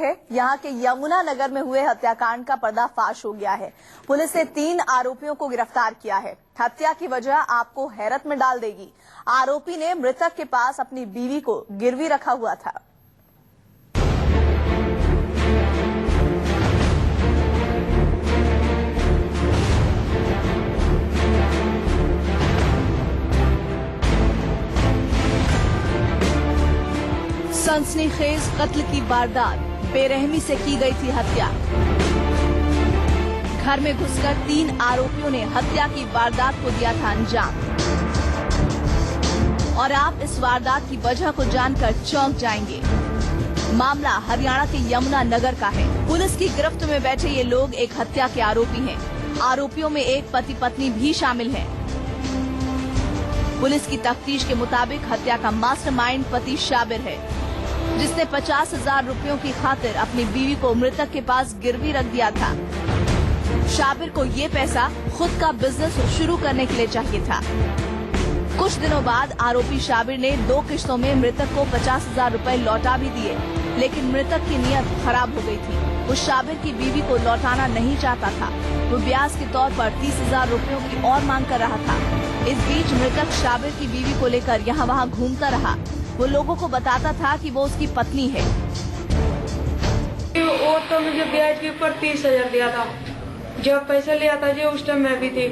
है। यहाँ के यमुना नगर में हुए हत्याकांड का पर्दाफाश हो गया है। पुलिस ने 3 आरोपियों को गिरफ्तार किया है। हत्या की वजह आपको हैरत में डाल देगी। आरोपी ने मृतक के पास अपनी बीवी को गिरवी रखा हुआ था। सनसनीखेज कत्ल की वारदात, बेरहमी से की गई थी हत्या। घर में घुसकर 3 आरोपियों ने हत्या की वारदात को दिया था अंजाम। और आप इस वारदात की वजह को जानकर चौंक जाएंगे। मामला हरियाणा के यमुना नगर का है। पुलिस की गिरफ्त में बैठे ये लोग एक हत्या के आरोपी हैं। आरोपियों में एक पति पत्नी भी शामिल है। पुलिस की तफ्तीश के मुताबिक हत्या का मास्टरमाइंड पति शाबिर है, जिसने 50,000 रुपयों की खातिर अपनी बीवी को मृतक के पास गिरवी रख दिया था। शाबिर को ये पैसा खुद का बिजनेस शुरू करने के लिए चाहिए था। कुछ दिनों बाद आरोपी शाबिर ने 2 किश्तों में मृतक को 50,000 रुपए लौटा भी दिए, लेकिन मृतक की नीयत खराब हो गई थी। वो शाबिर की बीवी को लौटाना नहीं चाहता था। वो ब्याज के तौर पर 30,000 रुपयों की और मांग कर रहा था। इस बीच मृतक शाबिर की बीवी को लेकर यहाँ वहाँ घूमता रहा। वो लोगों को बताता था कि वो उसकी पत्नी है। वो तो मुझे ब्याज के ऊपर 30,000 दिया था। जब पैसा लिया था जो उस टाइम मैं भी थी,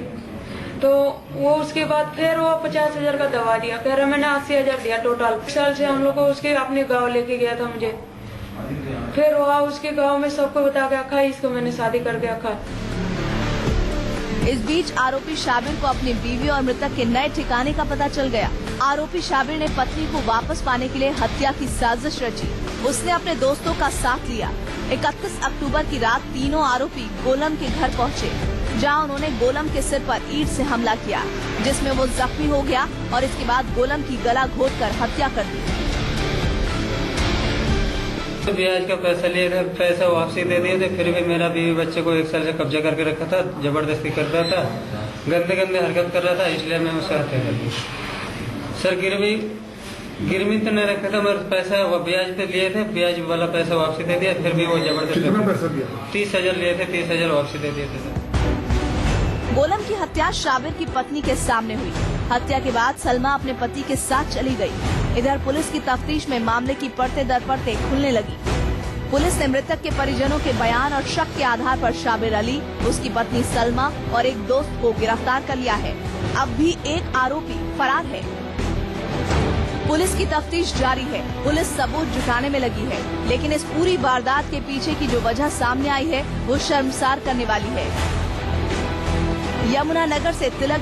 तो वो उसके बाद फिर वो 50,000 का दवा दिया। कह रहा मैंने 80,000 दिया टोटल। साल से हम लोग को उसके अपने गांव लेके गया था मुझे। फिर वहाँ उसके गांव में सबको बता के रखा, इसको मैंने शादी करके रखा। इस बीच आरोपी शाबिर को अपनी बीवी और मृतक के नए ठिकाने का पता चल गया। आरोपी शाबिर ने पत्नी को वापस पाने के लिए हत्या की साजिश रची। उसने अपने दोस्तों का साथ लिया। 31 अक्टूबर की रात तीनों आरोपी गोलम के घर पहुंचे, जहां उन्होंने गोलम के सिर पर ईंट से हमला किया, जिसमें वो जख्मी हो गया और इसके बाद गोलम की गला घोंटकर हत्या कर दी। तो ब्याज का पैसा लिए थे, पैसा वापसी दे दिए थे। फिर भी मेरा बीवी बच्चे को 1 साल से कब्जा करके रखा था, जबरदस्ती करता था, गंदे गंदे हरकत कर रहा था, इसलिए मैं उससे हत्या कर दी। सर गिरवी तो नहीं रखा था, मगर पैसा वो ब्याज पे लिए थे, ब्याज वाला पैसा वापसी दे दिया। फिर भी वो जबरदस्ती 30,000 लिए थे, 30,000 वापसी दे दिए थे। गोलम की हत्या शाबिर की पत्नी के सामने हुई। हत्या के बाद सलमा अपने पति के साथ चली गई। इधर पुलिस की तफ्तीश में मामले की परतें दर परतें खुलने लगी। पुलिस ने मृतक के परिजनों के बयान और शक के आधार पर शाबिर अली, उसकी पत्नी सलमा और एक दोस्त को गिरफ्तार कर लिया है। अब भी एक आरोपी फरार है। पुलिस की तफ्तीश जारी है। पुलिस सबूत जुटाने में लगी है, लेकिन इस पूरी वारदात के पीछे की जो वजह सामने आई है वो शर्मसार करने वाली है। यमुना नगर से तिलक